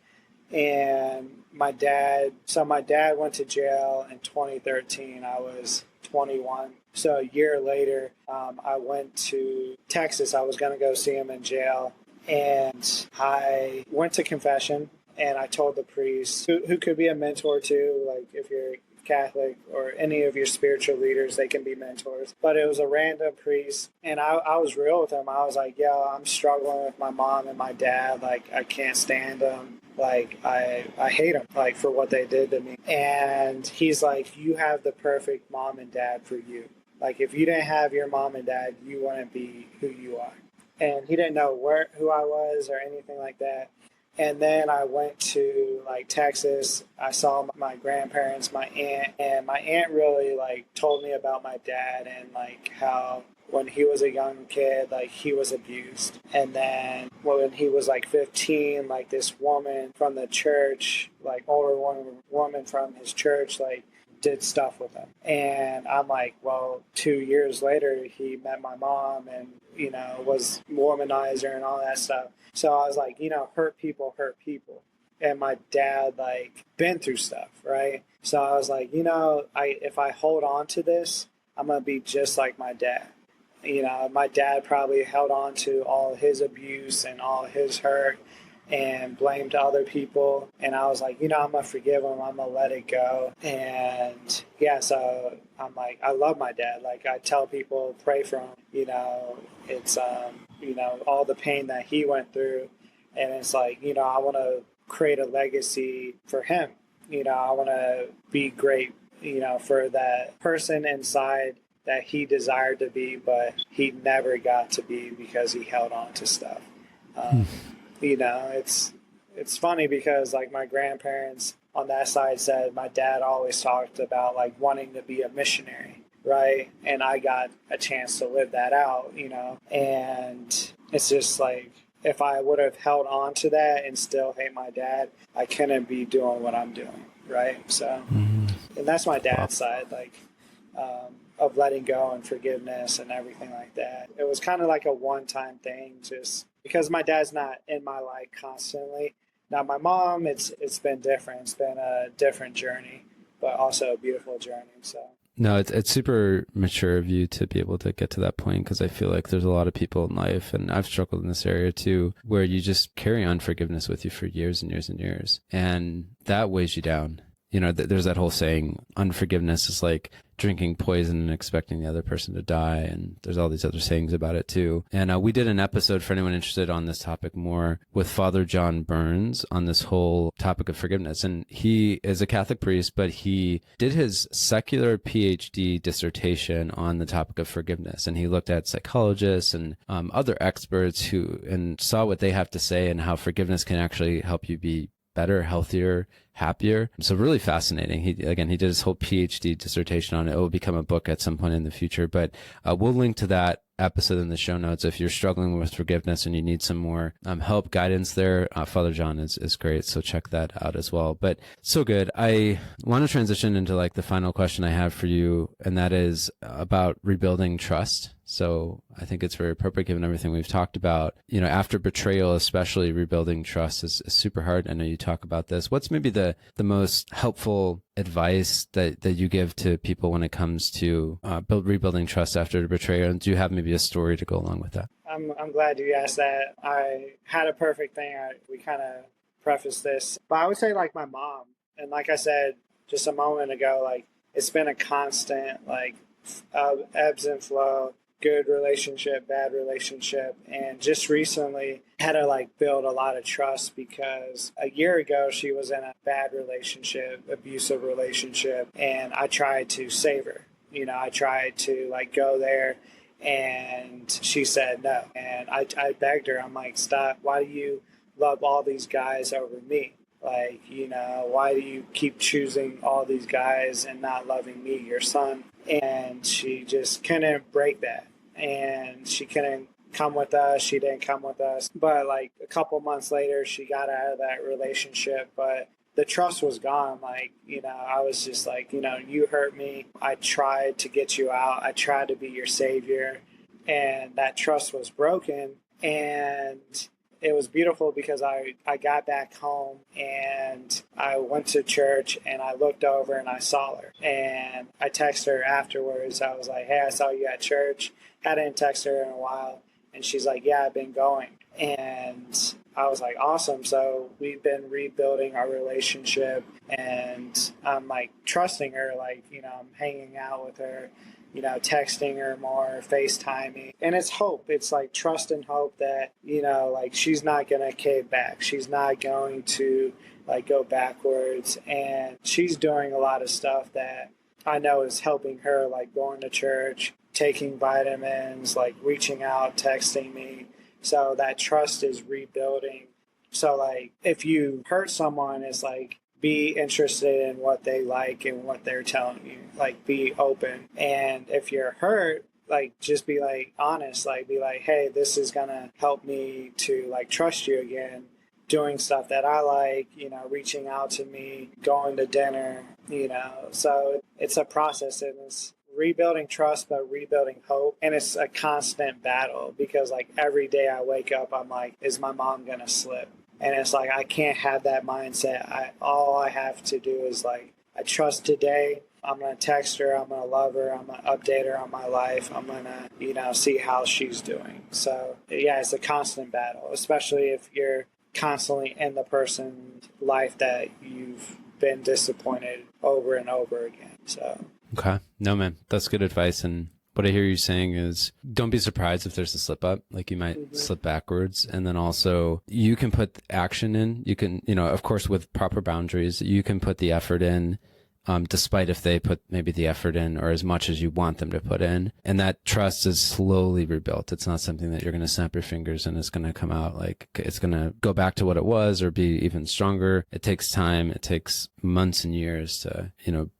And my dad went to jail in 2013. I was 21. So a year later, I went to Texas. I was going to go see him in jail. And I went to confession, and I told the priest, who could be a mentor too, like if you're Catholic or any of your spiritual leaders, they can be mentors. But it was a random priest, and I was real with him. I was like, yo, I'm struggling with my mom and my dad. Like, I can't stand them. Like, I hate them, like, for what they did to me. And he's like, you have the perfect mom and dad for you. Like, if you didn't have your mom and dad, you wouldn't be who you are. And he didn't know who I was or anything like that. And then I went to like Texas. I saw my grandparents, my aunt, and my aunt really like told me about my dad and like how when he was a young kid, like he was abused. And then when he was like 15, like this woman from the church, like older woman from his church, like did stuff with him. And I'm like, well, 2 years later, he met my mom and, was womanizer and all that stuff. So I was like, hurt people hurt people. And my dad, like, been through stuff, right? So I was like, if I hold on to this, I'm going to be just like my dad. My dad probably held on to all his abuse and all his hurt and blamed other people. And I was like, I'm going to forgive him. I'm going to let it go. And yeah, so I'm like, I love my dad. Like, I tell people, pray for him. It's, all the pain that he went through. And it's like, I want to create a legacy for him. I want to be great, for that person inside that he desired to be, but he never got to be because he held on to stuff. It's funny because like my grandparents on that side said my dad always talked about like wanting to be a missionary, right? And I got a chance to live that out, and it's just like, if I would have held on to that and still hate my dad, I couldn't be doing what I'm doing, right? So, and that's my dad's side, like, of letting go and forgiveness and everything like that. It was kind of like a one-time thing, just because my dad's not in my life constantly. Now, my mom, it's been different. It's been a different journey, but also a beautiful journey. So. No, it's super mature of you to be able to get to that point, because I feel like there's a lot of people in life, and I've struggled in this area too, where you just carry on forgiveness with you for years and years and years, and that weighs you down. There's that whole saying, unforgiveness is like drinking poison and expecting the other person to die. And there's all these other sayings about it too. And we did an episode for anyone interested on this topic more with Father John Burns on this whole topic of forgiveness. And he is a Catholic priest, but he did his secular PhD dissertation on the topic of forgiveness. And he looked at psychologists and other experts and saw what they have to say and how forgiveness can actually help you be better, healthier, happier. So really fascinating. He did his whole PhD dissertation on it. It will become a book at some point in the future, but we'll link to that episode in the show notes if you're struggling with forgiveness and you need some more help, guidance there. Father John is great, so check that out as well. But so good. I want to transition into like the final question I have for you, and that is about rebuilding trust. So I think it's very appropriate given everything we've talked about. After betrayal, especially, rebuilding trust is super hard. I know you talk about this. What's maybe the most helpful advice that you give to people when it comes to rebuilding trust after betrayal? And do you have maybe a story to go along with that? I'm glad you asked that. I had a perfect thing. We kind of prefaced this, but I would say like my mom. And like I said just a moment ago, like it's been a constant like ebbs and flow. Good relationship, bad relationship, and just recently had to like build a lot of trust because a year ago she was in a bad relationship, abusive relationship, and I tried to save her. I tried to like go there, and she said no. And I begged her. I'm like, stop. Why do you love all these guys over me? Like, why do you keep choosing all these guys and not loving me, your son? And she just couldn't break that. And she couldn't come with us. She didn't come with us. But like a couple months later, she got out of that relationship. But the trust was gone. Like, I was just like, you hurt me. I tried to get you out. I tried to be your savior. And that trust was broken. And it was beautiful because I got back home and I went to church and I looked over and I saw her. And I texted her afterwards. I was like, hey, I saw you at church. I didn't text her in a while. And she's like, yeah, I've been going. And I was like, awesome. So we've been rebuilding our relationship and I'm like trusting her, like, I'm hanging out with her, texting her more, FaceTiming. And it's hope. It's like trust and hope that, like she's not going to cave back. She's not going to like go backwards. And she's doing a lot of stuff that I know is helping her, like going to church, taking vitamins, like reaching out, texting me. So that trust is rebuilding. So like if you hurt someone, it's like be interested in what they like and what they're telling you. Like be open. And if you're hurt, like just be like honest, like be like, hey, this is gonna help me to like trust you again. Doing stuff that I like, reaching out to me, going to dinner, so it's a process and it's rebuilding trust, but rebuilding hope. And it's a constant battle because like every day I wake up, I'm like, is my mom going to slip? And it's like, I can't have that mindset. All I have to do is like, I trust today. I'm going to text her. I'm going to love her. I'm going to update her on my life. I'm going to, see how she's doing. So yeah, it's a constant battle, especially if you're constantly in the person's life that you've been disappointed over and over again. So okay, no man, that's good advice. And what I hear you saying is don't be surprised if there's a slip up, like you might Mm-hmm. slip backwards. And then also you can put action in. You can, of course, with proper boundaries, you can put the effort in. Despite if they put maybe the effort in or as much as you want them to put in. And that trust is slowly rebuilt. It's not something that you're going to snap your fingers and it's going to come out like it's going to go back to what it was or be even stronger. It takes time. It takes months and years to,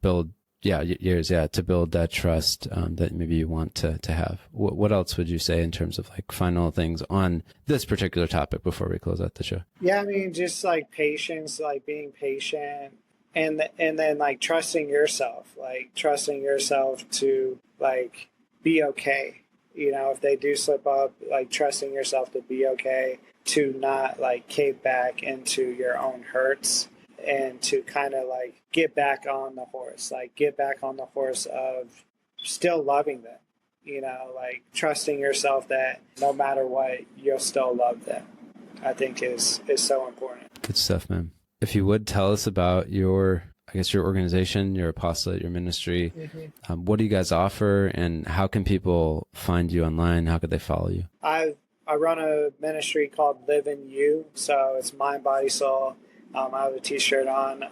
build. To build that trust that maybe you want to have. What else would you say in terms of like final things on this particular topic before we close out the show? Yeah, I mean, just like patience, like being patient, and then like trusting yourself to like be okay. If they do slip up, like trusting yourself to be okay, to not like cave back into your own hurts, and to kind of like get back on the horse of still loving them, like trusting yourself that no matter what, you'll still love them, I think is so important. Good stuff, man. If you would tell us about your organization, your apostolate, your ministry, what do you guys offer and how can people find you online? How could they follow you? I run a ministry called Live in You. So it's mind, body, soul. I have a t-shirt on,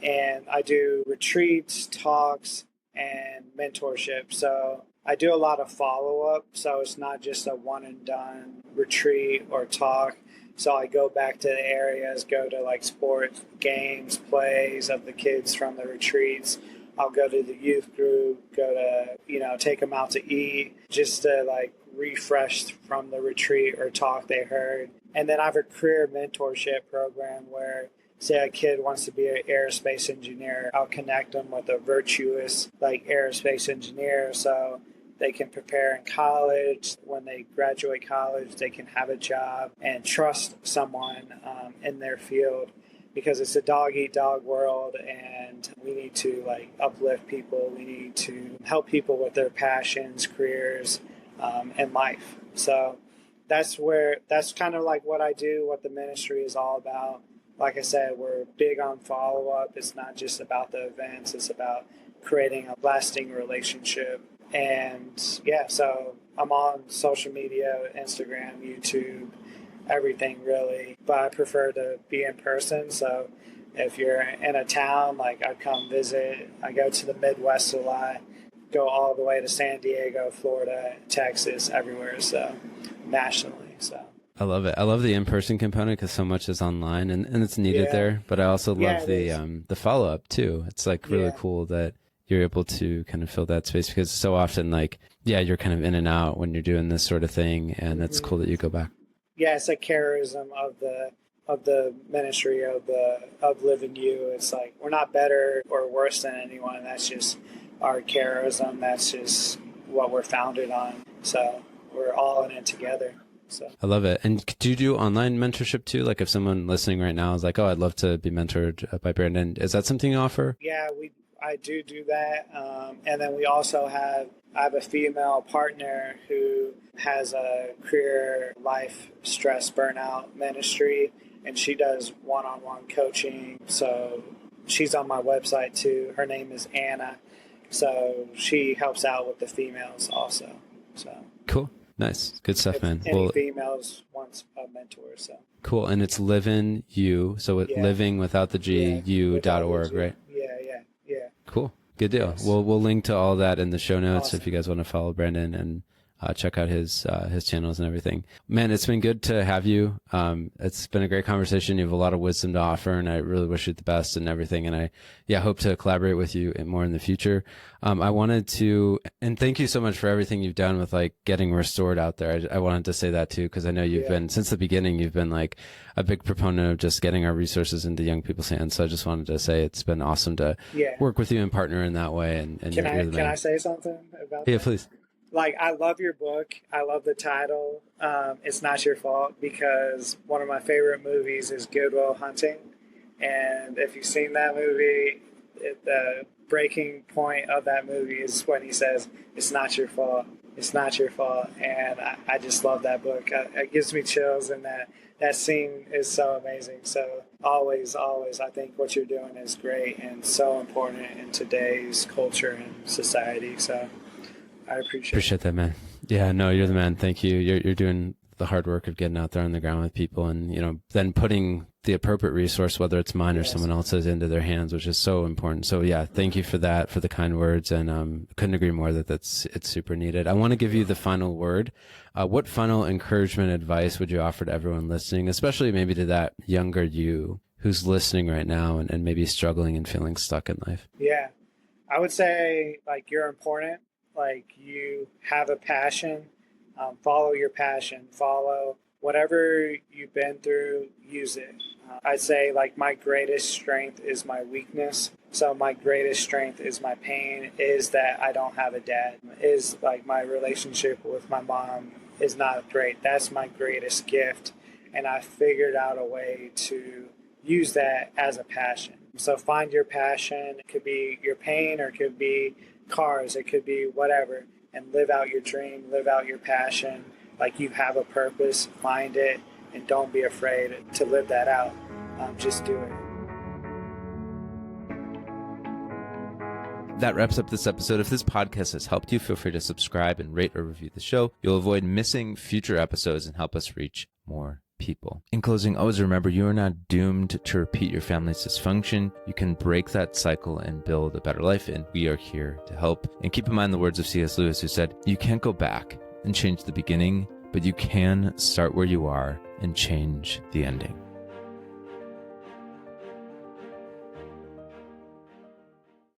and I do retreats, talks, and mentorship. So I do a lot of follow-up. So it's not just a one and done retreat or talk. So I go back to the areas, go to like sports, games, plays of the kids from the retreats. I'll go to the youth group, go to, take them out to eat, just to like refresh from the retreat or talk they heard. And then I have a career mentorship program where, say a kid wants to be an aerospace engineer, I'll connect them with a virtuous like aerospace engineer so they can prepare in college. When they graduate college, they can have a job and trust someone in their field, because it's a dog-eat-dog world and we need to like uplift people. We need to help people with their passions, careers, and life. So that's kind of like what I do, what the ministry is all about. Like I said, we're big on follow-up. It's not just about the events. It's about creating a lasting relationship. And yeah, so I'm on social media, Instagram, YouTube, everything really, but I prefer to be in person. So if you're in a town, like I'd come visit. I go to the Midwest a lot, go all the way to San Diego, Florida, Texas, everywhere, so nationally. So I love it. I love the in-person component because so much is online and it's needed there, but I also love the follow-up too. It's like really cool that you're able to kind of fill that space, because so often like, you're kind of in and out when you're doing this sort of thing, and it's cool that you go back. Yeah, it's a charism of the ministry of Live in You. It's like we're not better or worse than anyone. That's just our charism. That's just what we're founded on. So we're all in it together. So I love it. And do you do online mentorship too? Like if someone listening right now is like, oh, I'd love to be mentored by Brandon, is that something you offer? Yeah, I do that. And then we also I have a female partner who has a career life stress burnout ministry, and she does one-on-one coaching. So she's on my website too. Her name is Anna. So she helps out with the females also. So cool. Nice. Good stuff, man. Any females wants a mentor. So cool. And it's Live in You. So living without the G, you.org, right? Yeah. Cool. Good deal. Yes. We'll link to all that in the show notes. Awesome. If you guys want to follow Brandon and check out his channels and everything. Man, it's been good to have you. It's been a great conversation. You have a lot of wisdom to offer, and I really wish you the best and everything. And I hope to collaborate with you more in the future. I wanted to, and thank you so much for everything you've done with like getting Restored out there. I wanted to say that too, because I know you've been, since the beginning, you've been like a big proponent of just getting our resources into young people's hands. So I just wanted to say it's been awesome to work with you and partner in that way. And can I say something about that? Yeah, please. Like, I love your book. I love the title. It's Not Your Fault, because one of my favorite movies is Good Will Hunting. And if you've seen that movie, the breaking point of that movie is when he says, it's not your fault. It's not your fault. And I just love that book. It gives me chills, and that scene is so amazing. So always, I think what you're doing is great and so important in today's culture and society. So I appreciate it. Appreciate that, man. Yeah, no, you're the man. Thank you. You're doing the hard work of getting out there on the ground with people and, then putting the appropriate resource, whether it's mine or someone else's, into their hands, which is so important. So yeah, thank you for that, for the kind words. And, couldn't agree more that it's super needed. I want to give you the final word. What final encouragement advice would you offer to everyone listening, especially maybe to that younger you who's listening right now and maybe struggling and feeling stuck in life? Yeah, I would say you're important. You have a passion. Follow your passion. Follow whatever you've been through. Use it. I'd say my greatest strength is my weakness. So my greatest strength is my pain. Is that I don't have a dad. Is my relationship with my mom is not great. That's my greatest gift, and I figured out a way to use that as a passion. So find your passion. It could be your pain, or it could be cars. It could be whatever. And live out your dream, live out your passion. You have a purpose, find it, and don't be afraid to live that out. Just do it. That wraps up this episode. If this podcast has helped you, feel free to subscribe and rate or review the show. You'll avoid missing future episodes and help us reach more people. In closing, always remember, you are not doomed to repeat your family's dysfunction. You can break that cycle and build a better life, and we are here to help. And keep in mind the words of C.S. Lewis, who said, you can't go back and change the beginning, but you can start where you are and change the ending.